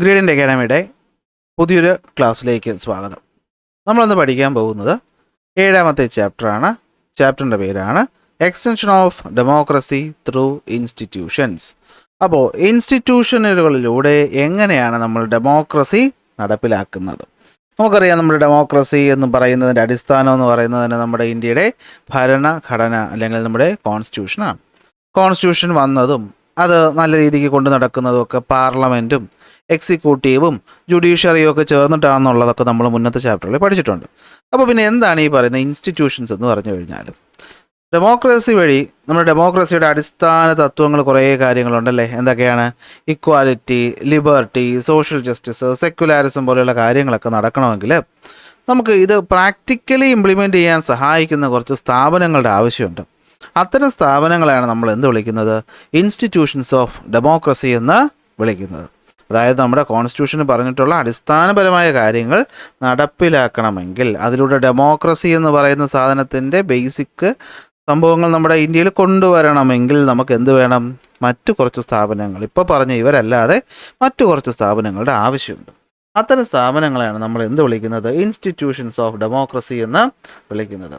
ഗ്രീഡിൻ്റെ അക്കാഡമിയുടെ പുതിയൊരു ക്ലാസ്സിലേക്ക് സ്വാഗതം. നമ്മളിന്ന് പഠിക്കാൻ പോകുന്നത് 7ാമത്തെ ചാപ്റ്ററാണ്. ചാപ്റ്ററിൻ്റെ പേരാണ് extension of democracy through institutions. അപ്പോൾ ഇൻസ്റ്റിറ്റ്യൂഷനുകളിലൂടെ എങ്ങനെയാണ് നമ്മൾ ഡെമോക്രസി നടപ്പിലാക്കുന്നത്? നമുക്കറിയാം, നമ്മുടെ ഡെമോക്രസി എന്ന് പറയുന്നതിൻ്റെ അടിസ്ഥാനം എന്ന് പറയുന്നത് തന്നെ നമ്മുടെ ഇന്ത്യയുടെ ഭരണഘടന അല്ലെങ്കിൽ നമ്മുടെ കോൺസ്റ്റിറ്റ്യൂഷനാണ്. കോൺസ്റ്റിറ്റ്യൂഷൻ വന്നതും അത് നല്ല രീതിക്ക് കൊണ്ടു നടക്കുന്നതും ഒക്കെ പാർലമെൻറ്റും എക്സിക്യൂട്ടീവും ജുഡീഷ്യറിയും ഒക്കെ ചേർന്നിട്ടാണെന്നുള്ളതൊക്കെ നമ്മൾ മുന്നത്തെ ചാപ്റ്ററിൽ പഠിച്ചിട്ടുണ്ട്. അപ്പോൾ പിന്നെ എന്താണ് ഈ പറയുന്ന ഇൻസ്റ്റിറ്റ്യൂഷൻസ് എന്ന് പറഞ്ഞു കഴിഞ്ഞാൽ, ഡെമോക്രസി വഴി നമ്മുടെ ഡെമോക്രസിയുടെ അടിസ്ഥാന തത്വങ്ങൾ കുറേ കാര്യങ്ങളുണ്ടല്ലേ. എന്തൊക്കെയാണ്? Equality, liberty, social justice, secularism പോലെയുള്ള കാര്യങ്ങളൊക്കെ നടക്കണമെങ്കിൽ നമുക്ക് ഇത് പ്രാക്ടിക്കലി ഇംപ്ലിമെൻ്റ് ചെയ്യാൻ സഹായിക്കുന്ന കുറച്ച് സ്ഥാപനങ്ങളുടെ ആവശ്യമുണ്ട്. അത്തരം സ്ഥാപനങ്ങളെയാണ് നമ്മൾ എന്ത് വിളിക്കുന്നത്? ഇൻസ്റ്റിറ്റ്യൂഷൻസ് ഓഫ് ഡെമോക്രസി എന്ന് വിളിക്കുന്നത്. അതായത് നമ്മുടെ കോൺസ്റ്റിറ്റ്യൂഷന് പറഞ്ഞിട്ടുള്ള അടിസ്ഥാനപരമായ കാര്യങ്ങൾ നടപ്പിലാക്കണമെങ്കിൽ, അതിലൂടെ ഡെമോക്രസി എന്ന് പറയുന്ന സാധനത്തിൻ്റെ ബേസിക് സംഭവങ്ങൾ നമ്മുടെ ഇന്ത്യയിൽ കൊണ്ടുവരണമെങ്കിൽ നമുക്ക് എന്ത് വേണം? മറ്റു കുറച്ച് സ്ഥാപനങ്ങൾ, ഇപ്പോൾ പറഞ്ഞ ഇവരല്ലാതെ മറ്റു കുറച്ച് സ്ഥാപനങ്ങളുടെ ആവശ്യമുണ്ട്. അത്തരം സ്ഥാപനങ്ങളെയാണ് നമ്മൾ എന്ത് വിളിക്കുന്നത്? ഇൻസ്റ്റിറ്റ്യൂഷൻസ് ഓഫ് ഡെമോക്രസി എന്ന് വിളിക്കുന്നത്.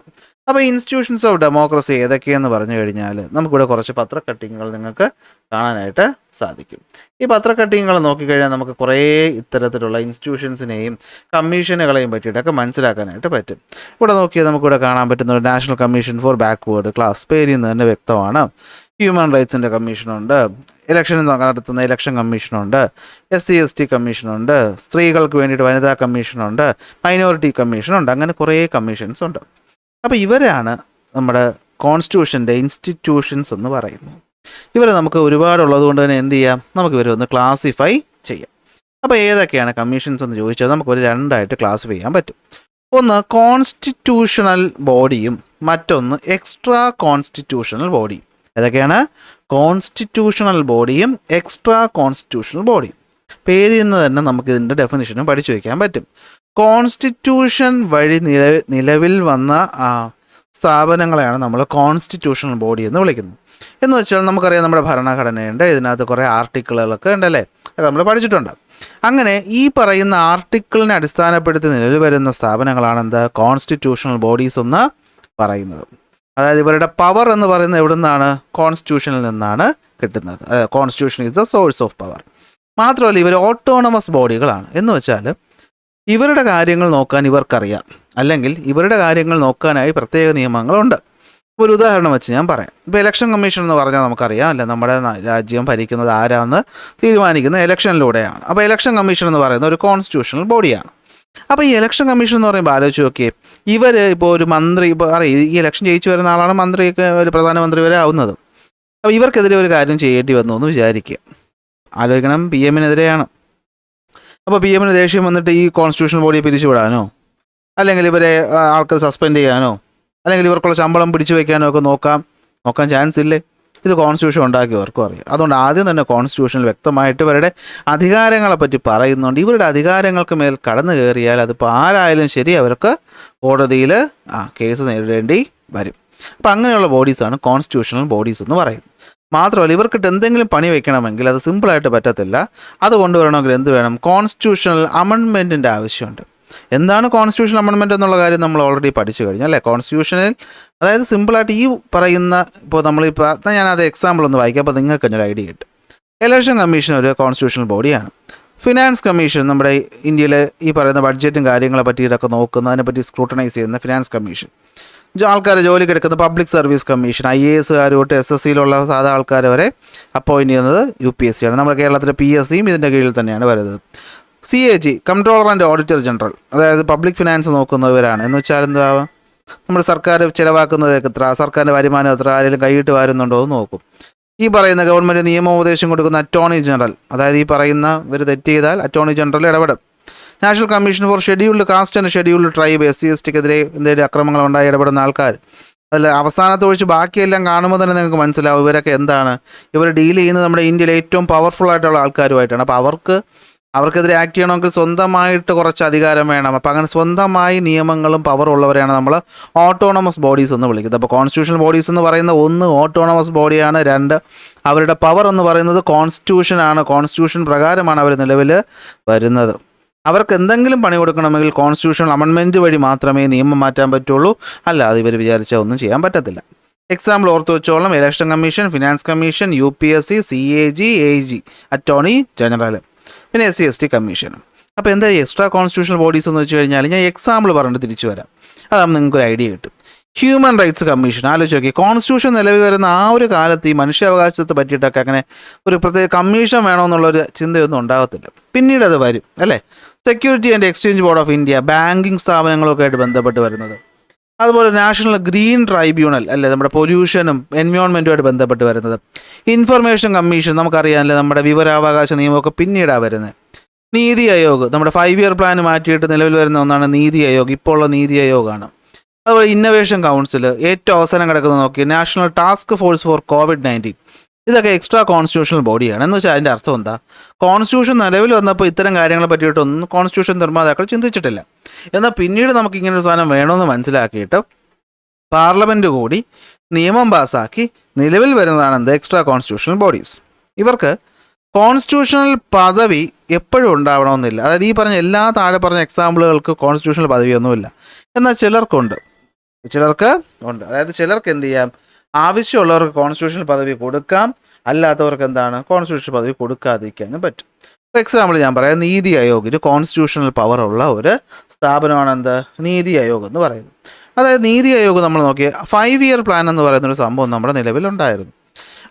അപ്പോൾ ഇൻസ്റ്റിറ്റ്യൂഷൻസ് ഓഫ് ഡെമോക്രസി ഏതൊക്കെയെന്ന് പറഞ്ഞു കഴിഞ്ഞാൽ നമുക്കിവിടെ കുറച്ച് പത്രക്കട്ടിങ്ങുകൾ നിങ്ങൾക്ക് കാണാനായിട്ട് സാധിക്കും. ഈ പത്രക്കട്ടിങ്ങുകൾ നോക്കിക്കഴിഞ്ഞാൽ നമുക്ക് കുറേ ഇത്തരത്തിലുള്ള ഇൻസ്റ്റിറ്റ്യൂഷൻസിനെയും കമ്മീഷനുകളെയും പറ്റിയിട്ടൊക്കെ മനസ്സിലാക്കാനായിട്ട് പറ്റും. ഇവിടെ നോക്കിയാൽ നമുക്കിവിടെ കാണാൻ പറ്റുന്ന ഒരു national commission four backward class, പേരിൽ നിന്ന് തന്നെ വ്യക്തമാണ്. ഹ്യൂമൻ റൈറ്റ്സിൻ്റെ കമ്മീഷനുണ്ട്, ഇലക്ഷൻ നടത്തുന്ന ഇലക്ഷൻ കമ്മീഷനുണ്ട്, SC/ST കമ്മീഷനുണ്ട്, സ്ത്രീകൾക്ക് വേണ്ടിയിട്ട് വനിതാ കമ്മീഷനുണ്ട്, മൈനോറിറ്റി കമ്മീഷനുണ്ട്, അങ്ങനെ കുറേ കമ്മീഷൻസ് ഉണ്ട്. അപ്പോൾ ഇവരാണ് നമ്മുടെ കോൺസ്റ്റിറ്റ്യൂഷൻ്റെ ഇൻസ്റ്റിറ്റ്യൂഷൻസ് എന്ന് പറയുന്നത്. ഇവർ നമുക്ക് ഒരുപാടുള്ളത് കൊണ്ട് തന്നെ എന്ത് ചെയ്യാം? നമുക്ക് ഇവരെ ഒന്ന് ക്ലാസിഫൈ ചെയ്യാം. അപ്പോൾ ഏതൊക്കെയാണ് കമ്മീഷൻസ് എന്ന് ചോദിച്ചാൽ നമുക്കൊരു രണ്ടായിട്ട് ക്ലാസിഫൈ ചെയ്യാൻ പറ്റും. ഒന്ന് കോൺസ്റ്റിറ്റ്യൂഷണൽ ബോഡിയും മറ്റൊന്ന് എക്സ്ട്രാ കോൺസ്റ്റിറ്റ്യൂഷണൽ ബോഡിയും. ഏതൊക്കെയാണ്? കോൺസ്റ്റിറ്റ്യൂഷണൽ ബോഡിയും എക്സ്ട്രാ കോൺസ്റ്റിറ്റ്യൂഷണൽ ബോഡിയും. പേരിൽ നിന്ന് തന്നെ നമുക്ക് ഇതിൻ്റെ ഡെഫിനിഷനും പഠിച്ചു വയ്ക്കാൻ പറ്റും. കോൺസ്റ്റിറ്റ്യൂഷൻ വഴി നിലവിൽ വന്ന സ്ഥാപനങ്ങളെയാണ് നമ്മൾ കോൺസ്റ്റിറ്റ്യൂഷണൽ ബോഡി എന്ന് വിളിക്കുന്നത്. എന്ന് വെച്ചാൽ നമുക്കറിയാം, നമ്മുടെ ഭരണഘടനയുണ്ട്, ഇതിനകത്ത് കുറേ ആർട്ടിക്കിളുകളൊക്കെ ഉണ്ടല്ലേ, അത് നമ്മൾ പഠിച്ചിട്ടുണ്ട്. അങ്ങനെ ഈ പറയുന്ന ആർട്ടിക്കിളിനെ അടിസ്ഥാനപ്പെടുത്തി നിലവിൽ വരുന്ന സ്ഥാപനങ്ങളാണ് എന്ത്? കോൺസ്റ്റിറ്റ്യൂഷണൽ ബോഡീസ് എന്ന് പറയുന്നത്. അതായത് ഇവരുടെ പവർ എന്ന് പറയുന്നത് എവിടെ നിന്നാണ്? കോൺസ്റ്റിറ്റ്യൂഷനിൽ നിന്നാണ് കിട്ടുന്നത്. Constitution is the source of power. മാത്രമല്ല ഇവർ ഓട്ടോണമസ് ബോഡികളാണ്. എന്ന് വെച്ചാൽ ഇവരുടെ കാര്യങ്ങൾ നോക്കാൻ ഇവർക്കറിയാം, അല്ലെങ്കിൽ ഇവരുടെ കാര്യങ്ങൾ നോക്കാനായി പ്രത്യേക നിയമങ്ങളുണ്ട്. ഒരു ഉദാഹരണം വെച്ച് ഞാൻ പറയാം. ഇപ്പോൾ ഇലക്ഷൻ കമ്മീഷൻ എന്ന് പറഞ്ഞാൽ നമുക്കറിയാം അല്ലേ, നമ്മുടെ രാജ്യം ഭരിക്കുന്നത് ആരാന്ന് തീരുമാനിക്കുന്ന ഇലക്ഷനിലൂടെയാണ്. അപ്പോൾ ഇലക്ഷൻ കമ്മീഷൻ എന്ന് പറയുന്നത് ഒരു കോൺസ്റ്റിറ്റ്യൂഷണൽ ബോഡിയാണ്. അപ്പോൾ ഈ ഇലക്ഷൻ കമ്മീഷൻ എന്ന് പറയുമ്പോൾ ആലോചിച്ച് നോക്കിയേ, ഇവർ ഇപ്പോൾ ഒരു മന്ത്രി, ഇപ്പോൾ അറിയാം ഈ ഇലക്ഷൻ ജയിച്ചു വരുന്ന ആളാണ് മന്ത്രിയൊക്കെ ഒരു പ്രധാനമന്ത്രി വരെ ആവുന്നത്. അപ്പോൾ ഇവർക്കെതിരെ ഒരു കാര്യം ചെയ്യേണ്ടി വന്നു എന്ന് വിചാരിക്കുക. ആലോചിക്കണം, PM-നെതിരെയാണ്. അപ്പോൾ PM-ന് ദേഷ്യം വന്നിട്ട് ഈ കോൺസ്റ്റിറ്റ്യൂഷണൽ ബോഡിയെ പിരിച്ചുവിടാനോ, അല്ലെങ്കിൽ ഇവരെ ആൾക്കാർ സസ്പെൻഡ് ചെയ്യാനോ, അല്ലെങ്കിൽ ഇവർക്കുള്ള ശമ്പളം പിടിച്ചു വയ്ക്കാനോ ഒക്കെ നോക്കാൻ ചാൻസ് ഇല്ലേ? ഇത് കോൺസ്റ്റിറ്റ്യൂഷൻ ഉണ്ടാക്കിയവർക്കും അറിയാം. അതുകൊണ്ട് ആദ്യം തന്നെ കോൺസ്റ്റിറ്റ്യൂഷനിൽ വ്യക്തമായിട്ട് ഇവരുടെ അധികാരങ്ങളെ പറ്റി പറയുന്നുണ്ട്. ഇവരുടെ അധികാരങ്ങൾക്ക് മേൽ കടന്നു കയറിയാൽ അതിപ്പോൾ ആരായാലും ശരി അവർക്ക് കോടതിയിൽ കേസ് നേരിടേണ്ടി വരും. അപ്പോൾ അങ്ങനെയുള്ള ബോഡീസാണ് കോൺസ്റ്റിറ്റ്യൂഷണൽ ബോഡീസ് എന്ന് പറയുന്നത്. മാത്രമല്ല ഇവർക്കിട്ട് എന്തെങ്കിലും പണി വയ്ക്കണമെങ്കിൽ അത് സിമ്പിളായിട്ട് പറ്റത്തില്ല. അത് കൊണ്ടുവരണമെങ്കിൽ എന്ത് വേണം? കോൺസ്റ്റിറ്റ്യൂഷണൽ അമെൻമെൻറ്റിൻ്റെ ആവശ്യമുണ്ട്. എന്താണ് കോൺസ്റ്റിറ്റ്യൂഷൻ അമെൻമെൻറ്റ് എന്നുള്ള കാര്യം നമ്മൾ ഓൾറെഡി പഠിച്ചു കഴിഞ്ഞു അല്ലേ. കോൺസ്റ്റിറ്റ്യൂഷനിൽ അതായത് സിമ്പിളായിട്ട് ഈ പറയുന്ന, ഇപ്പോൾ നമ്മളിപ്പോൾ ഞാനത് എക്സാമ്പിൾ ഒന്ന് വായിക്കാം, അപ്പോൾ നിങ്ങൾക്ക് ഒരു ഐഡിയ കിട്ടും. ഇലക്ഷൻ കമ്മീഷൻ ഒരു കോൺസ്റ്റിറ്റ്യൂഷണൽ ബോഡിയാണ്. ഫിനാൻസ് കമ്മീഷൻ നമ്മുടെ ഇന്ത്യയിലെ ഈ പറയുന്ന ബഡ്ജറ്റും കാര്യങ്ങളെ പറ്റിയിട്ടൊക്കെ നോക്കുന്ന, അതിനെപ്പറ്റി സ്ക്രൂട്ടനൈസ് ചെയ്യുന്ന ഫിനാൻസ് കമ്മീഷൻ. ആൾക്കാരെ ജോലിക്ക് എടുക്കുന്ന പബ്ലിക് സർവീസ് കമ്മീഷൻ, IAS തൊട്ട് SSCയിലുള്ള സാധാ ആൾക്കാർ വരെ അപ്പോയിൻറ്റ് ചെയ്യുന്നത് UPSC ആണ്. നമ്മുടെ കേരളത്തിലെ PSCയും ഇതിൻ്റെ കീഴിൽ തന്നെയാണ് വരുന്നത്. CAG controller and auditor general, അതായത് പബ്ലിക് ഫിനാൻസ് നോക്കുന്നവരാണ്. എന്ന് വെച്ചാൽ എന്താ, നമ്മുടെ സർക്കാർ ചിലവാക്കുന്നത് എത്ര, സർക്കാരിൻ്റെ വരുമാനം എത്ര, ആരെങ്കിലും കൈയിട്ട് വരുന്നുണ്ടോ എന്ന് നോക്കും. ഈ പറയുന്ന ഗവൺമെൻറ് നിയമോപദേശം കൊടുക്കുന്ന അറ്റോർണി ജനറൽ, അതായത് ഈ പറയുന്ന ഇവർ തെറ്റ് ചെയ്താൽ അറ്റോർണി ജനറൽ ഇടപെടും. National commission for scheduled caste and scheduled tribe, SC/STക്കെതിരെ എന്തെങ്കിലും അക്രമങ്ങൾ ഉണ്ടായി ഇടപെടുന്ന ആൾക്കാർ. അല്ല, അവസാനത്ത് ഒഴിച്ച് ബാക്കിയെല്ലാം കാണുമ്പോൾ തന്നെ നിങ്ങൾക്ക് മനസ്സിലാവും ഇവരൊക്കെ എന്താണ്, ഇവർ ഡീൽ ചെയ്യുന്നത് നമ്മുടെ ഇന്ത്യയിലെ ഏറ്റവും പവർഫുൾ ആയിട്ടുള്ള ആൾക്കാരുമായിട്ടാണ്. അപ്പോൾ അവർക്ക് അവർക്കെതിരെ ആക്ട് ചെയ്യണമെങ്കിൽ സ്വന്തമായിട്ട് കുറച്ച് അധികാരം വേണം. അപ്പോൾ അങ്ങനെ സ്വന്തമായി നിയമങ്ങളും പവറുള്ളവരെയാണ് നമ്മൾ ഓട്ടോണമസ് ബോഡീസ് എന്ന് വിളിക്കുന്നത്. അപ്പോൾ കോൺസ്റ്റിറ്റ്യൂഷണൽ ബോഡീസ് എന്ന് പറയുന്ന ഒന്ന് ഓട്ടോണമസ് ബോഡിയാണ്, രണ്ട് അവരുടെ പവർ എന്ന് പറയുന്നത് കോൺസ്റ്റിറ്റ്യൂഷനാണ്. കോൺസ്റ്റിറ്റ്യൂഷൻ പ്രകാരമാണ് അവർ നിലവിൽ വരുന്നത്. അവർക്ക് എന്തെങ്കിലും പണി കൊടുക്കണമെങ്കിൽ കോൺസ്റ്റിറ്റ്യൂഷണൽ അമെൻമെൻറ്റ് വഴി മാത്രമേ നിയമം മാറ്റാൻ പറ്റുള്ളൂ, അല്ലാതെ ഇവർ വിചാരിച്ചാൽ ഒന്നും ചെയ്യാൻ പറ്റത്തില്ല. എക്സാമ്പിൾ ഓർത്ത് വെച്ചോളം: election commission, finance commission, UPSC, CAG, AG, attorney general, പിന്നെ SC/ST കമ്മീഷൻ. അപ്പോൾ എന്താ എക്സ്ട്രാ കോൺസ്റ്റിറ്റ്യൂഷണൽ ബോഡീസ് എന്ന് വെച്ച് കഴിഞ്ഞാൽ ഞാൻ എക്സാമ്പിൾ പറഞ്ഞിട്ട് തിരിച്ചു വരാം, അതാകുമ്പോൾ നിങ്ങൾക്കൊരു ഐഡിയ കിട്ടും. ഹ്യൂമൻ റൈറ്റ്സ് കമ്മീഷൻ ആലോചിച്ച് നോക്കി. കോൺസ്റ്റിറ്റ്യൂഷൻ നിലവിൽ വരുന്ന ആ ഒരു കാലത്ത് ഈ മനുഷ്യാവകാശത്തെ പറ്റിയിട്ടൊക്കെ അങ്ങനെ ഒരു പ്രത്യേക കമ്മീഷൻ വേണമെന്നുള്ളൊരു ചിന്തയൊന്നും ഉണ്ടാകത്തില്ല. പിന്നീട് അത് വരും അല്ലേ. Security and exchange board of India, banking സ്ഥാപനങ്ങളൊക്കെ ആയിട്ട് ബന്ധപ്പെട്ട് വരുന്നത്. അതുപോലെ നാഷണൽ ഗ്രീൻ ട്രൈബ്യൂണൽ അല്ലേ, നമ്മുടെ പൊല്യൂഷനും എൻവയോൺമെൻറ്റുമായിട്ട് ബന്ധപ്പെട്ട് വരുന്നത്. ഇൻഫർമേഷൻ കമ്മീഷൻ നമുക്കറിയാമല്ലേ, നമ്മുടെ വിവരാവകാശ നിയമമൊക്കെ പിന്നീടാണ് വരുന്നത്. നീതി ആയോഗ്, നമ്മുടെ 5 ഇയർ പ്ലാൻ മാറ്റിയിട്ട് നിലവിൽ വരുന്ന ഒന്നാണ് നീതി ആയോഗ്, ഇപ്പോൾ ഉള്ള നീതി ആയോഗാണ്. അതുപോലെ ഇന്നൊവേഷൻ കൗൺസിൽ, ഏറ്റവും അവസാനം കിടക്കുന്നത് നോക്കി national task force for COVID-19. ഇതൊക്കെ എക്സ്ട്രാ കോൺസ്റ്റിറ്റ്യൂഷണൽ ബോഡിയാണ്. എന്ന് വെച്ചാൽ അതിൻ്റെ അർത്ഥം എന്താ, കോൺസ്റ്റിറ്റ്യൂഷൻ നിലവിൽ വന്നപ്പോൾ ഇത്തരം കാര്യങ്ങളെ പറ്റിയിട്ടൊന്നും കോൺസ്റ്റിറ്റ്യൂഷൻ നിർമ്മാതാക്കൾ ചിന്തിച്ചിട്ടില്ല. എന്നാൽ പിന്നീട് നമുക്ക് ഇങ്ങനെ ഒരു സാധനം വേണമെന്ന് മനസ്സിലാക്കിയിട്ട് പാർലമെൻറ്റ് കൂടി നിയമം പാസ്സാക്കി നിലവിൽ വരുന്നതാണ് എന്ത്, എക്സ്ട്രാ കോൺസ്റ്റിറ്റ്യൂഷണൽ ബോഡീസ്. ഇവർക്ക് കോൺസ്റ്റിറ്റ്യൂഷണൽ പദവി എപ്പോഴും ഉണ്ടാവണമെന്നില്ല. അതായത് ഈ പറഞ്ഞ എല്ലാ താഴെ പറഞ്ഞ എക്സാമ്പിളുകൾക്ക് കോൺസ്റ്റിറ്റ്യൂഷണൽ പദവിയൊന്നുമില്ല. എന്നാൽ ചിലർക്ക് ഉണ്ട്. അതായത് ചിലർക്ക് എന്ത് ചെയ്യാം, ആവശ്യമുള്ളവർക്ക് കോൺസ്റ്റിറ്റ്യൂഷണൽ പദവി കൊടുക്കാം, അല്ലാത്തവർക്ക് എന്താണ്, കോൺസ്റ്റിറ്റ്യൂഷണൽ പദവി കൊടുക്കാതിരിക്കാനും പറ്റും. ഇപ്പോൾ എക്സാമ്പിൾ ഞാൻ പറയാം, നീതി ആയോഗിന് കോൺസ്റ്റിറ്റ്യൂഷണൽ പവറുള്ള ഒരു സ്ഥാപനമാണ് എന്ത്, നീതി ആയോഗ് എന്ന് പറയുന്നത്. അതായത് നീതി ആയോഗ് നമ്മൾ നോക്കിയ 5 ഇയർ പ്ലാൻ എന്ന് പറയുന്നൊരു സംഭവം നമ്മുടെ നിലവിലുണ്ടായിരുന്നു.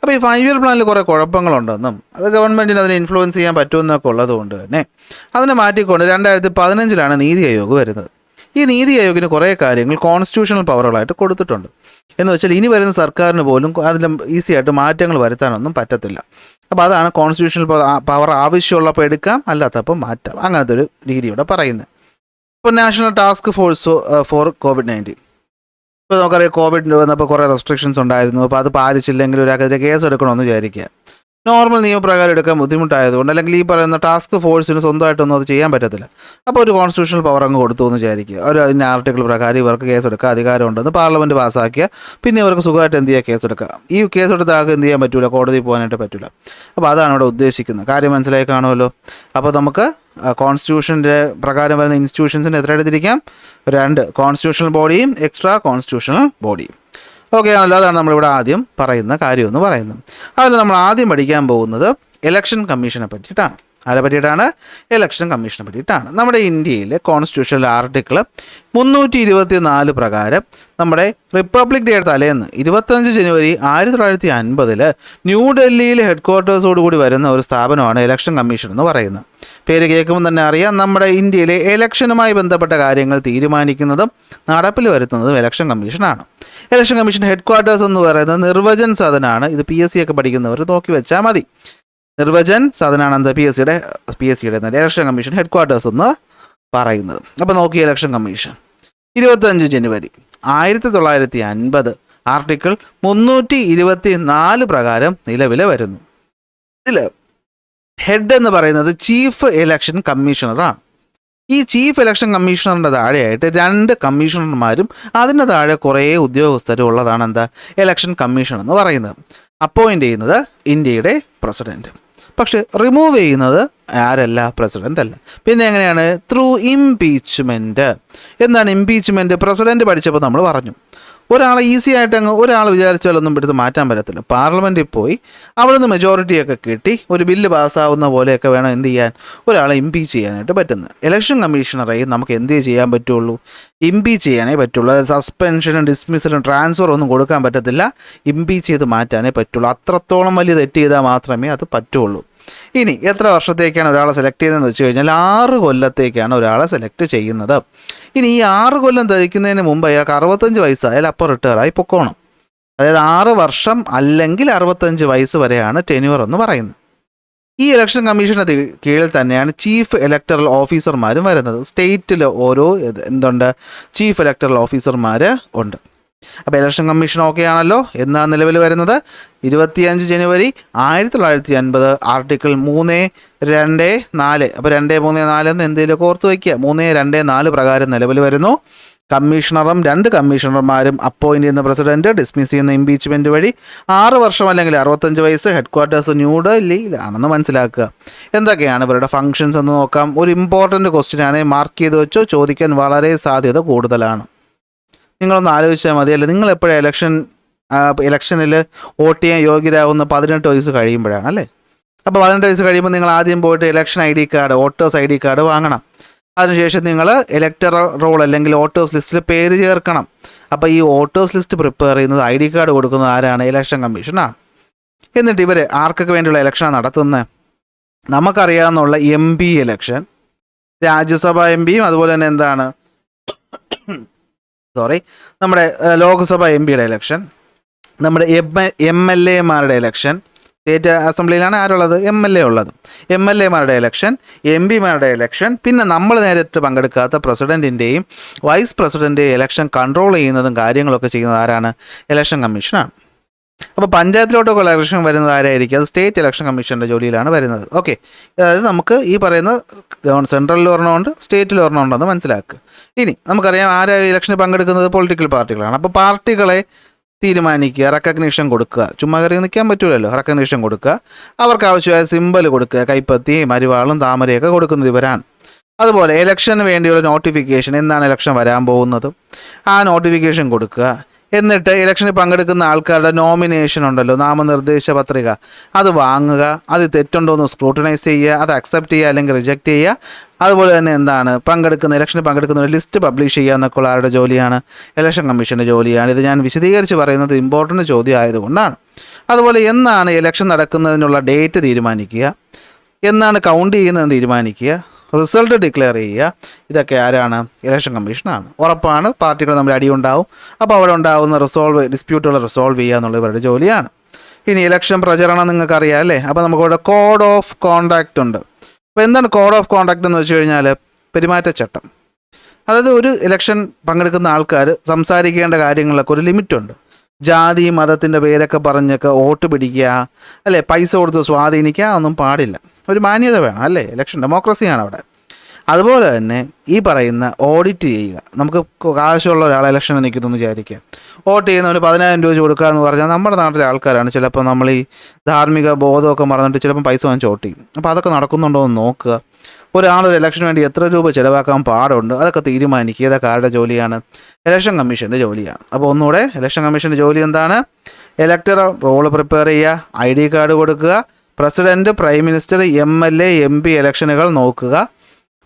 അപ്പോൾ ഈ 5 ഇയർ പ്ലാനിൽ കുറേ കുഴപ്പങ്ങളുണ്ടെന്നും അത് ഗവൺമെൻറ്റിന് അതിനെ ഇൻഫ്ലുവൻസ് ചെയ്യാൻ പറ്റുമെന്നൊക്കെ ഉള്ളതുകൊണ്ട് തന്നെ അതിനെ മാറ്റിക്കൊണ്ട് 2015 നീതി ആയോഗ് വരുന്നത്. ഈ നീതി ആയോഗിന് കുറേ കാര്യങ്ങൾ കോൺസ്റ്റിറ്റ്യൂഷണൽ പവറുകളായിട്ട് കൊടുത്തിട്ടുണ്ട്. എന്ന് വെച്ചാൽ ഇനി വരുന്ന സർക്കാരിന് പോലും അതിൽ ഈസി ആയിട്ട് മാറ്റങ്ങൾ വരുത്താനൊന്നും പറ്റത്തില്ല. അപ്പോൾ അതാണ് കോൺസ്റ്റിറ്റ്യൂഷണൽ പവർ ആവശ്യമുള്ളപ്പോൾ എടുക്കാം, അല്ലാത്തപ്പോൾ മാറ്റാം, അങ്ങനത്തെ ഒരു രീതിയോടെ പറയുന്നത്. ഇപ്പോൾ national task force for COVID-19, ഇപ്പോൾ നമുക്കറിയാം കോവിഡ് വന്നപ്പോൾ കുറേ റെസ്ട്രിക്ഷൻസ് ഉണ്ടായിരുന്നു. അപ്പോൾ അത് പാലിച്ചില്ലെങ്കിൽ ഒരാൾക്കെതിരെ കേസ് എടുക്കണമെന്ന് വിചാരിക്കുക. നോർമൽ നിയമപ്രകാരം എടുക്കാൻ ബുദ്ധിമുട്ടായതുകൊണ്ട്, അല്ലെങ്കിൽ ഈ പറയുന്ന ടാസ്ക് ഫോഴ്സിന് സ്വന്തമായിട്ടൊന്നും അത് ചെയ്യാൻ പറ്റത്തില്ല. അപ്പോൾ ഒരു കോൺസ്റ്റിറ്റ്യൂഷണൽ പവർ അങ്ങ് കൊടുത്തു എന്ന് വിചാരിക്കുക. അതിൻ്റെ ആർട്ടിക്കിൾ പ്രകാരം ഇവർക്ക് കേസെടുക്കുക അധികാരമുണ്ടെന്ന് പാർലമെൻറ്റ് പാസ്സാക്കിയ പിന്നെ ഇവർക്ക് സുഖമായിട്ട് എന്ത് ചെയ്യുക, കേസെടുക്കുക. ഈ കേസെടുത്ത ആൾക്ക് എന്ത് ചെയ്യാൻ പറ്റില്ല, കോടതി പോകാനായിട്ട് പറ്റില്ല. അപ്പോൾ അതാണ് ഇവിടെ ഉദ്ദേശിക്കുന്നത്. കാര്യം മനസ്സിലായി കാണുമല്ലോ. അപ്പോൾ നമുക്ക് കോൺസ്റ്റിറ്റ്യൂഷൻ്റെ പ്രകാരം വരുന്ന ഇൻസ്റ്റിറ്റ്യൂഷൻസിന് എത്ര എടുത്തിരിക്കാം, 2 കോൺസ്റ്റിറ്റ്യൂഷണൽ ബോഡിയും എക്സ്ട്രാ കോൺസ്റ്റിറ്റ്യൂഷണൽ ബോഡിയും. ഓക്കെ ആണല്ലോ. അതാണ് നമ്മളിവിടെ ആദ്യം പറയുന്ന കാര്യമെന്ന് പറയുന്നത്. അതിൽ നമ്മൾ ആദ്യം പഠിക്കാൻ പോകുന്നത് ഇലക്ഷൻ കമ്മീഷനെ പറ്റിയിട്ടാണ്. ആരെ പറ്റിയിട്ടാണ്, ഇലക്ഷൻ കമ്മീഷനെ പറ്റിയിട്ടാണ്. നമ്മുടെ ഇന്ത്യയിലെ കോൺസ്റ്റിറ്റ്യൂഷനിലെ ആർട്ടിക്കിൾ 324 പ്രകാരം നമ്മുടെ റിപ്പബ്ലിക് ഡേ തലേന്ന് 25 ജനുവരി 1950 ന്യൂഡൽഹിയിൽ ഹെഡ്ക്വാർട്ടേഴ്സോടുകൂടി വരുന്ന ഒരു സ്ഥാപനമാണ് ഇലക്ഷൻ കമ്മീഷൻ എന്ന് പറയുന്നത്. പേര് കേൾക്കുമ്പോൾ തന്നെ അറിയാം, നമ്മുടെ ഇന്ത്യയിലെ ഇലക്ഷനുമായി ബന്ധപ്പെട്ട കാര്യങ്ങൾ തീരുമാനിക്കുന്നതും നടപ്പിൽ വരുത്തുന്നതും ഇലക്ഷൻ കമ്മീഷനാണ്. ഇലക്ഷൻ കമ്മീഷൻ ഹെഡ്ക്വാർട്ടേഴ്സ് എന്ന് പറയുന്നത് നിർവചൻ സദനാണ്. ഇത് PSC ഒക്കെ പഠിക്കുന്നവർ നോക്കി വെച്ചാൽ മതി. നിർവചൻ സദനാണ് എന്ത്, PSCയുടെ ഇലക്ഷൻ കമ്മീഷൻ ഹെഡ്ക്വാർട്ടേഴ്സ് എന്ന് പറയുന്നത്. അപ്പോൾ നോക്കി, ഇലക്ഷൻ കമ്മീഷൻ 25 ജനുവരി 1950 ആർട്ടിക്കിൾ 324 പ്രകാരം നിലവിൽ വരുന്നു. ഇതിൽ ഹെഡ് എന്ന് പറയുന്നത് ചീഫ് ഇലക്ഷൻ കമ്മീഷണറാണ്. ഈ ചീഫ് ഇലക്ഷൻ കമ്മീഷണറിൻ്റെ താഴെയായിട്ട് 2 കമ്മീഷണർമാരും അതിൻ്റെ താഴെ കുറേ ഉദ്യോഗസ്ഥരും ഉള്ളതാണ് എന്താ, ഇലക്ഷൻ കമ്മീഷൻ എന്ന് പറയുന്നത്. അപ്പോയിൻ്റ് ചെയ്യുന്നത് ഇന്ത്യയുടെ പ്രസിഡൻറ്റ്. പക്ഷെ റിമൂവ് ചെയ്യുന്നത് ആരല്ല, പ്രസിഡൻ്റ് അല്ല. പിന്നെ എങ്ങനെയാണ്, ത്രൂ ഇംപീച്ച്മെൻറ്റ്. എന്താണ് ഇംപീച്ച്മെൻറ്റ്? പ്രസിഡൻറ്റ് പഠിച്ചപ്പോൾ നമ്മൾ പറഞ്ഞു, ഒരാളെ ഈസി ആയിട്ട് ഒരാൾ വിചാരിച്ചാലൊന്നും എടുത്ത് മാറ്റാൻ പറ്റത്തില്ല. പാർലമെൻറ്റിൽ പോയി അവിടെ നിന്ന് മെജോറിറ്റിയൊക്കെ കിട്ടി ഒരു ബില്ല് പാസ്സാവുന്ന പോലെയൊക്കെ വേണം എന്ത് ചെയ്യാൻ, ഒരാളെ ഇംപീച്ച് ചെയ്യാനായിട്ട് പറ്റുന്നത്. ഇലക്ഷൻ കമ്മീഷണറെയും നമുക്ക് എന്ത് ചെയ്യാൻ പറ്റുള്ളൂ, ഇംപീച്ച് ചെയ്യാനേ പറ്റുള്ളൂ. അതായത് സസ്പെൻഷനും ഡിസ്മിസലും ട്രാൻസ്ഫറും ഒന്നും കൊടുക്കാൻ പറ്റത്തില്ല, ഇംപീച്ച് ചെയ്ത് മാറ്റാനേ പറ്റുള്ളൂ. അത്രത്തോളം വലിയ തെറ്റ് ചെയ്താൽ മാത്രമേ അത് പറ്റുള്ളൂ. ഇനി എത്ര വർഷത്തേക്കാണ് ഒരാളെ സെലക്ട് ചെയ്യുന്നതെന്ന് വെച്ച് കഴിഞ്ഞാൽ 6 കൊല്ലത്തേക്കാണ് ഒരാളെ സെലക്ട് ചെയ്യുന്നത്. ഇനി ഈ 6 കൊല്ലം തികയ്ക്കുന്നതിന് മുമ്പ് അയാൾക്ക് 65 വയസ്സായാൽ അപ്പോൾ റിട്ടയറായി പൊക്കോണം. അതായത് 6 വർഷം അല്ലെങ്കിൽ 65 വയസ്സ് വരെയാണ് ടെന്യൂർ എന്ന് പറയുന്നത്. ഈ ഇലക്ഷൻ കമ്മീഷന് കീഴിൽ തന്നെയാണ് ചീഫ് ഇലക്ടറൽ ഓഫീസർമാരും വരുന്നത്. സ്റ്റേറ്റിൽ ഓരോ ചീഫ് ഇലക്ടറൽ ഓഫീസർമാർ ഉണ്ട്. അപ്പോൾ ഇലക്ഷൻ കമ്മീഷൻ ഓക്കെ ആണല്ലോ. എന്നാ നിലവിൽ വരുന്നത് 25 ജനുവരി 1950 ആർട്ടിക്കിൾ 324. അപ്പോൾ 234 എന്ന് എന്തെങ്കിലുമൊക്കെ ഓർത്ത് വയ്ക്കുക. 324 പ്രകാരം നിലവിൽ വരുന്നു. കമ്മീഷണറും 2 കമ്മീഷണർമാരും അപ്പോയിൻ്റ് ചെയ്യുന്ന പ്രസിഡന്റ്, ഡിസ്മിസ് ചെയ്യുന്ന ഇംപീച്ച്മെൻറ്റ് വഴി 6 വർഷം അല്ലെങ്കിൽ 65 വയസ്സ്. ഹെഡ്ക്വാർട്ടേഴ്സ് ന്യൂഡൽഹിയിലാണെന്ന് മനസ്സിലാക്കുക. എന്തൊക്കെയാണ് ഇവരുടെ ഫങ്ഷൻസ് എന്ന് നോക്കാം. ഒരു ഇമ്പോർട്ടൻ്റ് ക്വസ്റ്റ്യൻ ആണ്, മാർക്ക് ചെയ്ത് വെച്ചോ, ചോദിക്കാൻ വളരെ സാധ്യത കൂടുതലാണ്. നിങ്ങളൊന്ന് ആലോചിച്ചാൽ മതിയല്ലേ, നിങ്ങൾ എപ്പോഴും ഇലക്ഷനിൽ വോട്ട് ചെയ്യാൻ യോഗ്യരാകുന്ന 18 വയസ്സ് കഴിയുമ്പോഴാണ് അല്ലേ. അപ്പോൾ 18 വയസ്സ് കഴിയുമ്പോൾ നിങ്ങൾ ആദ്യം പോയിട്ട് election ID card, voters ID card വാങ്ങണം. അതിനുശേഷം നിങ്ങൾ ഇലക്ടറൽ റോൾ അല്ലെങ്കിൽ വോട്ടേഴ്സ് ലിസ്റ്റിൽ പേര് ചേർക്കണം. അപ്പോൾ ഈ വോട്ടേഴ്സ് ലിസ്റ്റ് പ്രിപ്പയർ ചെയ്യുന്നത്, ID കാർഡ് കൊടുക്കുന്നത് ആരാണ്? ഇലക്ഷൻ കമ്മീഷനാണ്. എന്നിട്ട് ഇവർ ആർക്കൊക്കെ വേണ്ടിയുള്ള ഇലക്ഷനാണ് നടത്തുന്നത്? നമുക്കറിയാവുന്നുള്ള MP ഇലക്ഷൻ, രാജ്യസഭ MPയും അതുപോലെ തന്നെ എന്താണ് നമ്മുടെ ലോക്സഭ MPയുടെ ഇലക്ഷൻ, നമ്മുടെ MLA-മാരുടെ ഇലക്ഷൻ, സ്റ്റേറ്റ് അസംബ്ലിയിലാണ് ആരുള്ളത്? MLA ഉള്ളത്. MLA-മാരുടെ ഇലക്ഷൻ, MP-മാരുടെ ഇലക്ഷൻ, പിന്നെ നമ്മൾ നേരിട്ട് പങ്കെടുക്കാത്ത പ്രസിഡൻറ്റിൻ്റെയും വൈസ് പ്രസിഡൻറ്റിൻ്റെയും ഇലക്ഷൻ കൺട്രോൾ ചെയ്യുന്നതും കാര്യങ്ങളൊക്കെ ചെയ്യുന്നത് ആരാണ്? ഇലക്ഷൻ കമ്മീഷനാണ്. അപ്പോൾ പഞ്ചായത്തിലോട്ടൊക്കെ ഇലക്ഷൻ വരുന്നത് ആരായിരിക്കും? അത് സ്റ്റേറ്റ് ഇലക്ഷൻ കമ്മീഷൻ്റെ ജോലിയിലാണ് വരുന്നത്. ഓക്കെ, അതായത് നമുക്ക് ഈ പറയുന്ന സെൻട്രലിൽ ഒരെണ്ണമുണ്ട്, സ്റ്റേറ്റിൽ ഒരെണ്ണമുണ്ടെന്ന് മനസ്സിലാക്കുക. ഇനി നമുക്കറിയാം ആരാ ഇലക്ഷന് പങ്കെടുക്കുന്നത്? പൊളിറ്റിക്കൽ പാർട്ടികളാണ്. അപ്പോൾ പാർട്ടികളെ തീരുമാനിക്കുക, റെക്കഗ്നീഷൻ കൊടുക്കുക. ചുമ്മാ കയറി നിൽക്കാൻ പറ്റൂലല്ലോ. റെക്കഗ്നീഷൻ കൊടുക്കുക, അവർക്ക് ആവശ്യമായ സിമ്പൽ കൊടുക്കുക, കൈപ്പത്തിയും അരിവാളും താമരയൊക്കെ കൊടുക്കുന്നത് ഇവരാണ്. അതുപോലെ ഇലക്ഷന് വേണ്ടിയുള്ള നോട്ടിഫിക്കേഷൻ, എന്നാണ് ഇലക്ഷൻ വരാൻ പോകുന്നത്, ആ നോട്ടിഫിക്കേഷൻ കൊടുക്കുക. എന്നിട്ട് ഇലക്ഷനിൽ പങ്കെടുക്കുന്ന ആൾക്കാരുടെ നോമിനേഷൻ ഉണ്ടല്ലോ, നാമനിർദ്ദേശ പത്രിക, അത് വാങ്ങുക. അത് തെറ്റുണ്ടോ എന്ന് സ്ക്രൂട്ടനൈസ് ചെയ്യുക, അത് അക്സെപ്റ്റ് ചെയ്യുക അല്ലെങ്കിൽ റിജക്റ്റ് ചെയ്യുക. അതുപോലെ തന്നെ എന്താണ് ഇലക്ഷനിൽ പങ്കെടുക്കുന്ന ഒരു ലിസ്റ്റ് പബ്ലിഷ് ചെയ്യുക എന്നൊക്കെ ഉള്ള ആരുടെ ജോലിയാണ്? ഇലക്ഷൻ കമ്മീഷൻ്റെ ജോലിയാണ്. ഇത് ഞാൻ വിശദീകരിച്ച് പറയുന്നത് ഇമ്പോർട്ടൻ്റ് ചോദ്യം ആയതുകൊണ്ടാണ്. അതുപോലെ എന്നാണ് ഇലക്ഷൻ നടക്കുന്നതിനുള്ള ഡേറ്റ് തീരുമാനിക്കുക, എന്നാണ് കൗണ്ട് ചെയ്യുന്നതെന്ന് തീരുമാനിക്കുക, റിസൾട്ട് ഡിക്ലെയർ ചെയ്യുക. ഇതൊക്കെ ആരാണ്? ഇലക്ഷൻ കമ്മീഷനാണ്. ഉറപ്പാണ് പാർട്ടികൾ തമ്മിൽ അടിയുണ്ടാവും. അപ്പോൾ അവിടെ ഉണ്ടാകുന്ന ഡിസ്പ്യൂട്ടുകൾ റിസോൾവ് ചെയ്യുക എന്നുള്ളത് ഇവരുടെ ജോലിയാണ്. ഇനി ഇലക്ഷൻ പ്രചരണം നിങ്ങൾക്കറിയാം അല്ലേ. അപ്പോൾ നമുക്കിവിടെ കോഡ് ഓഫ് കോണ്ടാക്റ്റ് ഉണ്ട്. അപ്പോൾ എന്താണ് കോഡ് ഓഫ് കോണ്ടാക്റ്റ് എന്ന് വെച്ച് കഴിഞ്ഞാൽ? പെരുമാറ്റച്ചട്ടം. അതായത് ഒരു ഇലക്ഷൻ പങ്കെടുക്കുന്ന ആൾക്കാർ സംസാരിക്കേണ്ട കാര്യങ്ങളിലൊക്കെ ഒരു ലിമിറ്റുണ്ട്. ജാതി മതത്തിൻ്റെ പേരൊക്കെ പറഞ്ഞൊക്കെ വോട്ട് പിടിക്കുക അല്ലേ, പൈസ കൊടുത്ത് സ്വാധീനിക്കുക ഒന്നും പാടില്ല. ഒരു മാന്യത വേണം അല്ലേ. ഇലക്ഷൻ ഡെമോക്രസിയാണ് അവിടെ. അതുപോലെ തന്നെ ഈ പറയുന്ന ഓഡിറ്റ് ചെയ്യുക. നമുക്ക് കാശുള്ള ഒരാൾ ഇലക്ഷന് നിൽക്കുന്നു വിചാരിക്കുക, വോട്ട് ചെയ്യുന്നവന് 10,000 രൂപ കൊടുക്കുക എന്ന് പറഞ്ഞാൽ നമ്മുടെ നാട്ടിലെ ആൾക്കാരാണ് ചിലപ്പോൾ നമ്മൾ ഈ ധാർമ്മിക ബോധമൊക്കെ മറന്നിട്ട് ചിലപ്പോൾ പൈസ വാങ്ങിച്ച് വോട്ട് ചെയ്യും. അപ്പോൾ അതൊക്കെ നടക്കുന്നുണ്ടോ എന്ന് നോക്കുക. ഒരാളൊരു ഇലക്ഷന് വേണ്ടി എത്ര രൂപ ചിലവാക്കാൻ പാടുണ്ട് അതൊക്കെ തീരുമാനിക്കുക. ഇതൊക്കെ ആരുടെ ജോലിയാണ്? ഇലക്ഷൻ കമ്മീഷൻ്റെ ജോലിയാണ്. അപ്പോൾ ഒന്നുകൂടെ, ഇലക്ഷൻ കമ്മീഷൻ്റെ ജോലി എന്താണ്? ഇലക്ടറൽ റോൾ പ്രിപ്പയർ ചെയ്യുക, ID കാർഡ് കൊടുക്കുക, president, prime minister, MLA, MP ഇലക്ഷനുകൾ നോക്കുക,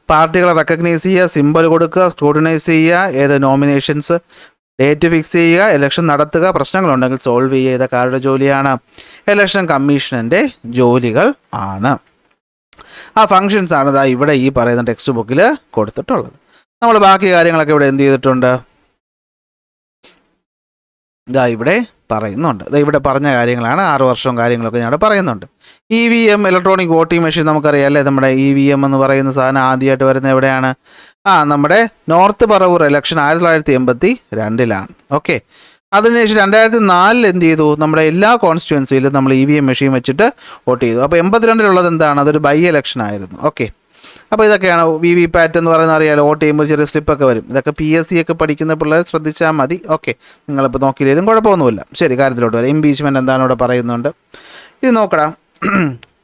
പാർട്ടികളെ റെക്കഗ്നൈസ് ചെയ്യുക, സിമ്പൽ കൊടുക്കുക, സ്ക്രൂട്ടിനൈസ് ചെയ്യുക, ഏത് നോമിനേഷൻസ്, ഡേറ്റ് ഫിക്സ് ചെയ്യുക, ഇലക്ഷൻ നടത്തുക, പ്രശ്നങ്ങളുണ്ടെങ്കിൽ സോൾവ് ചെയ്യുക. ഇതൊക്കെ ആരുടെ ജോലിയാണ്? ഇലക്ഷൻ കമ്മീഷൻ്റെ ജോലികൾ ആണ്. ആ ഫങ്ഷൻസ് ആണ് ഇതാ ഇവിടെ ഈ പറയുന്ന ടെക്സ്റ്റ് ബുക്കിൽ കൊടുത്തിട്ടുള്ളത്. നമ്മൾ ബാക്കി കാര്യങ്ങളൊക്കെ ഇവിടെ എന്ത് ചെയ്തിട്ടുണ്ട്? ഇതാ ഇവിടെ പറയുന്നുണ്ട്. ഇവിടെ പറഞ്ഞ കാര്യങ്ങളാണ്, 6 വർഷവും കാര്യങ്ങളൊക്കെ ഞാൻ ഇവിടെ പറയുന്നുണ്ട്. EVM ഇലക്ട്രോണിക് വോട്ടിംഗ് മെഷീൻ നമുക്കറിയാം അല്ലേ. നമ്മുടെ EVM എന്ന് പറയുന്ന സാധനം ആദ്യമായിട്ട് വരുന്നത് എവിടെയാണ്? നമ്മുടെ നോർത്ത് പറവൂർ ഇലക്ഷൻ 1982-ലാണ്. ഓക്കെ, അതിനുശേഷം 2004 എന്ത് ചെയ്തു? നമ്മുടെ എല്ലാ കോൺസ്റ്റിറ്റ്യുവൻസിയിലും നമ്മൾ EVM മെഷീൻ വെച്ചിട്ട് വോട്ട് ചെയ്തു. അപ്പോൾ 82-ലുള്ളത് എന്താണ്? അതൊരു ബൈ ഇലക്ഷൻ ആയിരുന്നു. ഓക്കെ, അപ്പോൾ ഇതൊക്കെയാണ് VVPAT എന്ന് പറയുന്നത്. അറിയാലോ, വോട്ട് ചെയ്യുമ്പോൾ ചെറിയ സ്ലിപ്പൊക്കെ വരും. ഇതൊക്കെ PSC ഒക്കെ പഠിക്കുന്ന പിള്ളേർ ശ്രദ്ധിച്ചാൽ മതി. ഓക്കെ, നിങ്ങളിപ്പോൾ നോക്കിയില്ലെങ്കിലും കുഴപ്പമൊന്നുമില്ല. ശരി, കാര്യത്തിലോട്ട് വരാം. ഇംപീച്ച്മെൻറ്റ് എന്താണ് ഇവിടെ പറയുന്നുണ്ട്. ഇത് നോക്കടാ,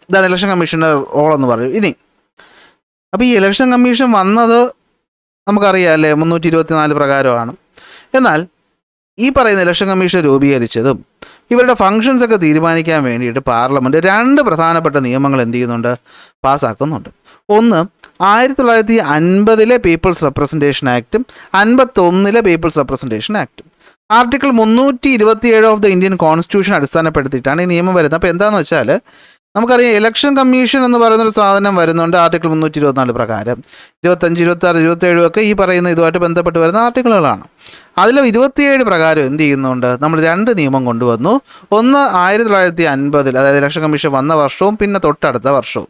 ഇതാണ് ഇലക്ഷൻ കമ്മീഷൻ്റെ റോളെന്ന് പറയും. ഇനി അപ്പോൾ ഈ ഇലക്ഷൻ കമ്മീഷൻ വന്നത് നമുക്കറിയാം അല്ലേ, 324 പ്രകാരമാണ്. എന്നാൽ ഈ പറയുന്ന ഇലക്ഷൻ കമ്മീഷൻ രൂപീകരിച്ചതും ഇവരുടെ ഫങ്ഷൻസൊക്കെ തീരുമാനിക്കാൻ വേണ്ടിയിട്ട് പാർലമെൻറ്റ് 2 പ്രധാനപ്പെട്ട നിയമങ്ങൾ എന്ത് ചെയ്യുന്നുണ്ട്? പാസ്സാക്കുന്നുണ്ട്. ഒന്ന് 1950-ലെ പീപ്പിൾസ് റെപ്രസെൻറ്റേഷൻ ആക്റ്റും 51-ലെ പീപ്പിൾസ് റെപ്രസെൻറ്റേഷൻ ആക്റ്റും. Article 327 of the Indian constitution അടിസ്ഥാനപ്പെടുത്തിയിട്ടാണ് ഈ നിയമം വരുന്നത്. അപ്പോൾ എന്താണെന്ന് വെച്ചാൽ നമുക്കറിയാം, ഇലക്ഷൻ കമ്മീഷൻ എന്ന് പറയുന്നൊരു സാധനം വരുന്നുണ്ട് ആർട്ടിക്കിൾ 324 പ്രകാരം. 25, 26, 27 ഒക്കെ ഈ പറയുന്ന ഇതുമായിട്ട് ബന്ധപ്പെട്ട് വരുന്ന ആർട്ടിക്കിളുകളാണ്. അതിൽ 27 പ്രകാരം എന്ത് ചെയ്യുന്നുണ്ട്? നമ്മൾ 2 നിയമം കൊണ്ടുവന്നു. ഒന്ന് 1950, അതായത് ഇലക്ഷൻ കമ്മീഷൻ വന്ന വർഷവും പിന്നെ തൊട്ടടുത്ത വർഷവും.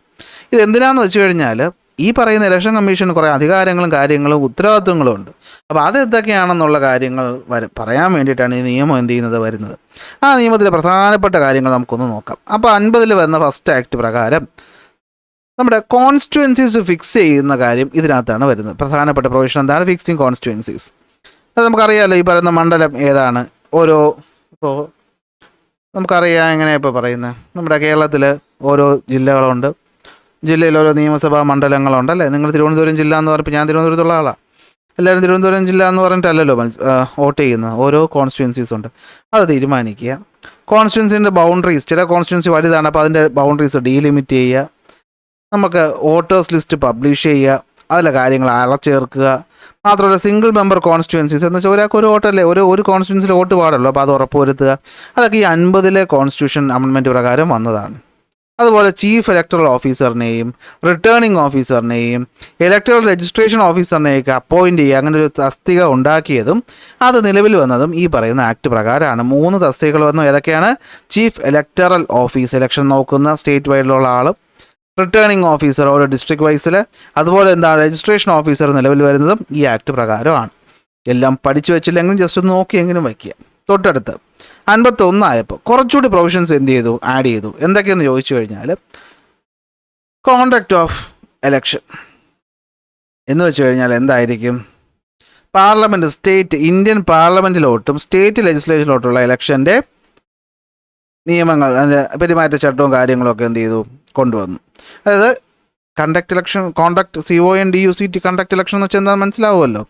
ഇതെന്തിനാന്ന് വെച്ച് കഴിഞ്ഞാൽ ഈ പറയുന്ന ഇലക്ഷൻ കമ്മീഷന് കുറേ അധികാരങ്ങളും കാര്യങ്ങളും ഉത്തരവാദിത്വങ്ങളും ഉണ്ട്. അപ്പോൾ അത് എന്തൊക്കെയാണെന്നുള്ള കാര്യങ്ങൾ പറയാൻ വേണ്ടിയിട്ടാണ് ഈ നിയമം എന്ത് ചെയ്യുന്നത് വരുന്നത്. ആ നിയമത്തിലെ പ്രധാനപ്പെട്ട കാര്യങ്ങൾ നമുക്കൊന്ന് നോക്കാം. അപ്പോൾ 50 വരുന്ന ഫസ്റ്റ് ആക്ട് പ്രകാരം നമ്മുടെ കോൺസ്റ്റിറ്റ്യുവൻസീസ് ഫിക്സ് ചെയ്യുന്ന കാര്യം ഇതിനകത്താണ് വരുന്നത്. പ്രധാനപ്പെട്ട പ്രൊവിഷൻ എന്താണ്? Fixing constituencies. അത് നമുക്കറിയാമല്ലോ, ഈ പറയുന്ന മണ്ഡലം ഏതാണ്, ഓരോ ഇപ്പോൾ നമുക്കറിയാം എങ്ങനെയാണ് ഇപ്പോൾ പറയുന്നത്, നമ്മുടെ കേരളത്തിൽ ഓരോ ജില്ലകളുണ്ട്, ജില്ലയിൽ ഓരോ നിയമസഭാ മണ്ഡലങ്ങളുണ്ട് അല്ലേ. നിങ്ങൾ തിരുവനന്തപുരം ജില്ല എന്ന് പറഞ്ഞപ്പോൾ ഞാൻ തിരുവനന്തപുരത്തുള്ള ആളാണ്, എല്ലാവരും തിരുവനന്തപുരം ജില്ല എന്ന് പറഞ്ഞിട്ടല്ലല്ലോ വോട്ട് ചെയ്യുന്നത്. ഓരോ കോൺസ്റ്റിറ്റ്യുവൻസീസ് ഉണ്ട്, അത് തീരുമാനിക്കുക. കോൺസ്റ്റിറ്റ്യുവൻസിൻ്റെ ബൗണ്ടറീസ്, ചില കോൺസ്റ്റിറ്റ്യുവൻസി വലുതാണ്, അപ്പോൾ അതിൻ്റെ ബൗണ്ടറീസ് ഡീലിമിറ്റ് ചെയ്യുക. നമുക്ക് വോട്ടേഴ്സ് ലിസ്റ്റ് പബ്ലിഷ് ചെയ്യുക, അതിലെ കാര്യങ്ങൾ അളച്ചേർക്കുക. മാത്രമല്ല സിംഗിൾ മെമ്പർ കോൺസ്റ്റിറ്റ്യുവൻസീസ് എന്ന് വെച്ചാൽ ഒരാൾക്ക് ഒരു വോട്ടല്ലേ, ഒരു കോൺസ്റ്റിറ്റ്യുവൻസിയിൽ വോട്ട് പാടുള്ളൂ, അപ്പോൾ അത് ഉറപ്പുവരുത്തുക. അതൊക്കെ ഈ 50 കോൺസ്റ്റിറ്റ്യൂഷൻ അമെൻമെൻറ്റ് പ്രകാരം വന്നതാണ്. അതുപോലെ ചീഫ് ഇലക്ടറൽ ഓഫീസറിനെയും റിട്ടേണിംഗ് ഓഫീസറിനെയും ഇലക്ടറൽ രജിസ്ട്രേഷൻ ഓഫീസറിനെയൊക്കെ അപ്പോയിൻ്റ് ചെയ്യുക, അങ്ങനെ ഒരു തസ്തിക ഉണ്ടാക്കിയതും അത് നിലവിൽ വന്നതും ഈ പറയുന്ന ആക്ട് പ്രകാരമാണ്. 3 തസ്തികകൾ വന്നു. ഏതൊക്കെയാണ്? ചീഫ് ഇലക്ടറൽ ഓഫീസ്, ഇലക്ഷൻ നോക്കുന്ന സ്റ്റേറ്റ് വൈഡിലുള്ള ആളും, റിട്ടേണിംഗ് ഓഫീസർ ഓരോ ഡിസ്ട്രിക്ട് വൈസിൽ, അതുപോലെ എന്താണ് രജിസ്ട്രേഷൻ ഓഫീസർ നിലവിൽ വരുന്നതും ഈ ആക്ട് പ്രകാരമാണ്. എല്ലാം പഠിച്ചു വെച്ചില്ലെങ്കിലും ജസ്റ്റ് ഒന്ന് നോക്കിയെങ്കിലും വയ്ക്കുക. തൊട്ടടുത്ത് 51 ആയപ്പോൾ കുറച്ചുകൂടി പ്രൊവിഷൻസ് എന്ത് ചെയ്തു, ആഡ് ചെയ്തു. എന്തൊക്കെയെന്ന് ചോദിച്ചു കഴിഞ്ഞാൽ കോണ്ടക്റ്റ് ഓഫ് എലക്ഷൻ എന്ന് വെച്ച് കഴിഞ്ഞാൽ എന്തായിരിക്കും? പാർലമെൻറ്റ്, സ്റ്റേറ്റ്, ഇന്ത്യൻ പാർലമെൻറ്റിലോട്ടും സ്റ്റേറ്റ് ലെജിസ്ലേഷനിലോട്ടുള്ള ഇലക്ഷൻ്റെ നിയമങ്ങൾ, അതിൻ്റെ പെരുമാറ്റച്ചട്ടവും കാര്യങ്ങളൊക്കെ എന്ത് ചെയ്തു, കൊണ്ടുവന്നു. അതായത് conduct election, CONDUCT conduct election എന്ന് വെച്ചാൽ എന്താ മനസ്സിലാവുമല്ലോ.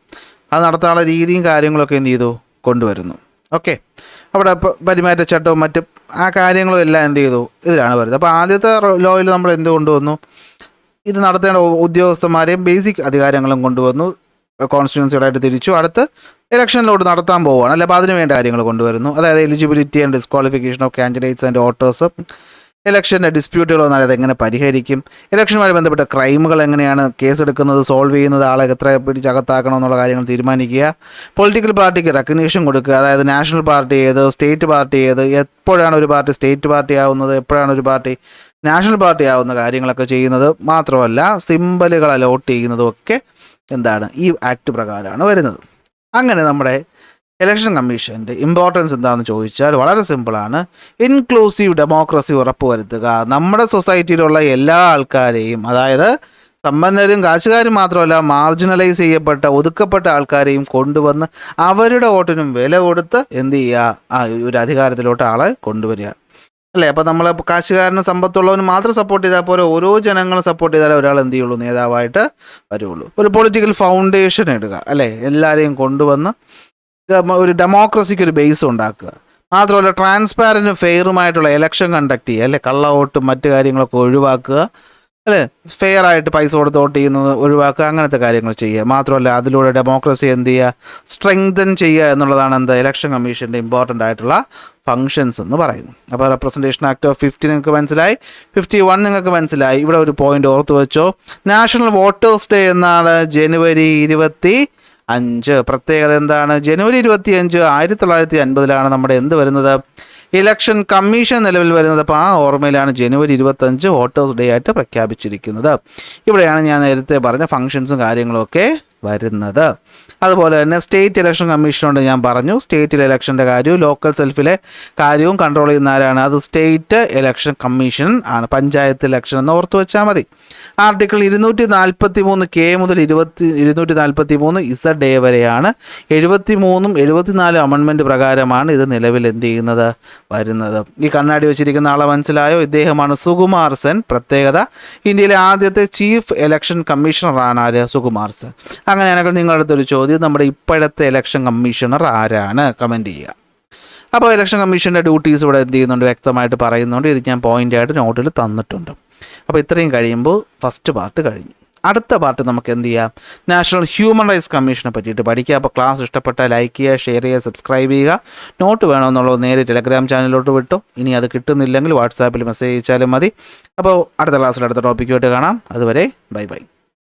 അത് നടത്താനുള്ള രീതിയും കാര്യങ്ങളൊക്കെ എന്ത് ചെയ്തു, കൊണ്ടുവരുന്നു. ഓക്കെ, അവിടെ പെരുമാറ്റച്ചട്ടവും മറ്റ് ആ കാര്യങ്ങളും എല്ലാം എന്ത് ചെയ്തു, ഇതിലാണ് വരുന്നത്. അപ്പോൾ ആദ്യത്തെ ലോയിൽ നമ്മൾ എന്ത് കൊണ്ടുവന്നു, ഇത് നടത്തേണ്ട ഉദ്യോഗസ്ഥന്മാരെയും ബേസിക് അധികാരങ്ങളും കൊണ്ടുവന്നു, കോൺസ്റ്റിറ്റ്യുവൻസികളായിട്ട് തിരിച്ചു. അടുത്ത് ഇലക്ഷനിലോട്ട് നടത്താൻ പോവുകയാണ് അല്ലേ, അപ്പോൾ അതിന് വേണ്ട കാര്യങ്ങൾ കൊണ്ടുവരുന്നു. അതായത് eligibility and disqualification of candidates and voters, ഇലക്ഷൻ്റെ ഡിസ്പ്യൂട്ടുകൾ വന്നാൽ അതെങ്ങനെ പരിഹരിക്കും, ഇലക്ഷനുമായി ബന്ധപ്പെട്ട ക്രൈമുകൾ എങ്ങനെയാണ് കേസെടുക്കുന്നത്, സോൾവ് ചെയ്യുന്നത്, ആളെ എത്ര പിടിച്ചകത്താക്കണം എന്നുള്ള കാര്യങ്ങൾ തീരുമാനിക്കുക. പൊളിറ്റിക്കൽ പാർട്ടിക്ക് റെക്കഗ്നീഷൻ കൊടുക്കുക, അതായത് നാഷണൽ പാർട്ടി ഏത്, സ്റ്റേറ്റ് പാർട്ടി ഏത്, എപ്പോഴാണ് ഒരു പാർട്ടി സ്റ്റേറ്റ് പാർട്ടി ആവുന്നത്, എപ്പോഴാണ് ഒരു പാർട്ടി നാഷണൽ പാർട്ടി ആവുന്ന കാര്യങ്ങളൊക്കെ ചെയ്യുന്നത്. മാത്രമല്ല സിംബലുകൾ അലോട്ട് ചെയ്യുന്നതും ഒക്കെ എന്താണ്, ഈ ആക്ട് പ്രകാരമാണ് വരുന്നത്. അങ്ങനെ നമ്മുടെ ഇലക്ഷൻ കമ്മീഷൻ്റെ ഇമ്പോർട്ടൻസ് എന്താണെന്ന് ചോദിച്ചാൽ വളരെ സിമ്പിളാണ്. ഇൻക്ലൂസീവ് ഡെമോക്രസി ഉറപ്പുവരുത്തുക. നമ്മുടെ സൊസൈറ്റിയിലുള്ള എല്ലാ ആൾക്കാരെയും, അതായത് സമ്പന്നരും കാശുകാരും മാത്രമല്ല, മാർജിനലൈസ് ചെയ്യപ്പെട്ട ഒതുക്കപ്പെട്ട ആൾക്കാരെയും കൊണ്ടുവന്ന് അവരുടെ വോട്ടിനും വില കൊടുത്ത് എന്ത് ചെയ്യുക, ഒരു അധികാരത്തിലോട്ട് ആളെ കൊണ്ടുവരിക അല്ലേ. അപ്പോൾ നമ്മൾ കാശുകാരനും സമ്പത്തുള്ളവനും മാത്രം സപ്പോർട്ട് ചെയ്താൽ പോലെ ഓരോ ജനങ്ങളും സപ്പോർട്ട് ചെയ്താലേ ഒരാൾ എന്ത് ചെയ്യുള്ളൂ, നേതാവായിട്ട് വരുള്ളൂ. ഒരു പൊളിറ്റിക്കൽ ഫൗണ്ടേഷൻ ഇടുക അല്ലേ, എല്ലാവരെയും കൊണ്ടുവന്ന് ഒരു ഡെമോക്രസിക്ക് ഒരു ബേസ് ഉണ്ടാക്കുക. മാത്രമല്ല ട്രാൻസ്പാരൻറ്റും ഫെയറുമായിട്ടുള്ള ഇലക്ഷൻ കണ്ടക്ട് ചെയ്യുക അല്ലേ, കള്ള വോട്ടും മറ്റു കാര്യങ്ങളൊക്കെ ഒഴിവാക്കുക അല്ലേ, ഫെയർ ആയിട്ട് പൈസ കൊടുത്ത് വോട്ട് ചെയ്യുന്നത് ഒഴിവാക്കുക, അങ്ങനത്തെ കാര്യങ്ങൾ ചെയ്യുക. മാത്രമല്ല അതിലൂടെ ഡെമോക്രസി എന്ത് ചെയ്യുക, സ്ട്രെങ്തൻ ചെയ്യുക എന്നുള്ളതാണ് എന്താ ഇലക്ഷൻ കമ്മീഷൻ്റെ ഇമ്പോർട്ടൻ്റ് ആയിട്ടുള്ള ഫങ്ഷൻസ് എന്ന് പറയുന്നു. അപ്പോൾ റെപ്രസെൻറ്റേഷൻ ആക്ട് ഓഫ് 50 നിങ്ങൾക്ക് മനസ്സിലായി, 51 നിങ്ങൾക്ക് മനസ്സിലായി. ഇവിടെ ഒരു പോയിന്റ് ഓർത്ത് വെച്ചോ, നാഷണൽ വോട്ടേഴ്സ് ഡേ എന്നാണ് ജനുവരി 25. പ്രത്യേകത എന്താണ്? ജനുവരി 25 1950 നമ്മുടെ എന്ത് വരുന്നത്, ഇലക്ഷൻ കമ്മീഷൻ നിലവിൽ വരുന്നത്. അപ്പോൾ ആ ഓർമ്മയിലാണ് ജനുവരി 25 വോട്ടേഴ്സ് ഡേ ആയിട്ട് പ്രഖ്യാപിച്ചിരിക്കുന്നത്. ഇവിടെയാണ് ഞാൻ നേരത്തെ പറഞ്ഞ ഫങ്ഷൻസും കാര്യങ്ങളൊക്കെ വരുന്നത്. അതുപോലെ തന്നെ സ്റ്റേറ്റ് ഇലക്ഷൻ കമ്മീഷനുണ്ട്, ഞാൻ പറഞ്ഞു. സ്റ്റേറ്റിലെ ഇലക്ഷൻ്റെ കാര്യവും ലോക്കൽ സെൽഫിലെ കാര്യവും കൺട്രോൾ ചെയ്യുന്ന ആരാണ്? അത് സ്റ്റേറ്റ് ഇലക്ഷൻ കമ്മീഷൻ ആണ്. പഞ്ചായത്ത് ഇലക്ഷൻ എന്ന് ഓർത്ത് വെച്ചാൽ മതി. ആർട്ടിക്കിൾ 243 മുതൽ 243 ഡേ വരെയാണ്. 73 74 അമെൻമെൻറ്റ് പ്രകാരമാണ് ഇത് നിലവിൽ എന്ത് ചെയ്യുന്നത്, വരുന്നത്. ഈ കണ്ണാടി വെച്ചിരിക്കുന്ന ആളെ മനസ്സിലായോ? ഇദ്ദേഹമാണ് സുകുമാർ സെൻ. പ്രത്യേകത, ഇന്ത്യയിലെ ആദ്യത്തെ ചീഫ് ഇലക്ഷൻ കമ്മീഷണറാണ് ആര്? സുകുമാർ സെൻ. അങ്ങനെയാണെങ്കിൽ നിങ്ങളുടെ അടുത്തൊരു ചോദ്യം, നമ്മുടെ ഇപ്പോഴത്തെ ഇലക്ഷൻ കമ്മീഷണർ ആരാണ്? കമൻറ്റ് ചെയ്യുക. അപ്പോൾ ഇലക്ഷൻ കമ്മീഷൻ്റെ ഡ്യൂട്ടീസ് ഇവിടെ എന്ത് ചെയ്യുന്നുണ്ട്, വ്യക്തമായിട്ട് പറയുന്നുണ്ട്. ഇത് ഞാൻ പോയിൻ്റായിട്ട് നോട്ടിൽ തന്നിട്ടുണ്ട്. അപ്പോൾ ഇത്രയും കഴിയുമ്പോൾ ഫസ്റ്റ് പാർട്ട് കഴിഞ്ഞു. അടുത്ത പാർട്ട് നമുക്ക് എന്ത് ചെയ്യാം, നാഷണൽ ഹ്യൂമൻ റൈറ്റ്സ് കമ്മീഷനെ പറ്റിയിട്ട് പഠിക്കുക. അപ്പോൾ ക്ലാസ് ഇഷ്ടപ്പെട്ടാൽ ലൈക്ക് ചെയ്യുക, ഷെയർ ചെയ്യുക, സബ്സ്ക്രൈബ് ചെയ്യുക. നോട്ട് വേണമെന്നുള്ളത് നേരെ ടെലഗ്രാം ചാനലിലോട്ട് വിട്ടു. ഇനി അത് കിട്ടുന്നില്ലെങ്കിൽ വാട്സാപ്പിൽ മെസ്സേജ് അയച്ചാലും മതി. അപ്പോൾ അടുത്ത ക്ലാസ്സിൽ അടുത്ത ടോപ്പിക്കുമായിട്ട് കാണാം. അതുവരെ ബൈ ബൈ.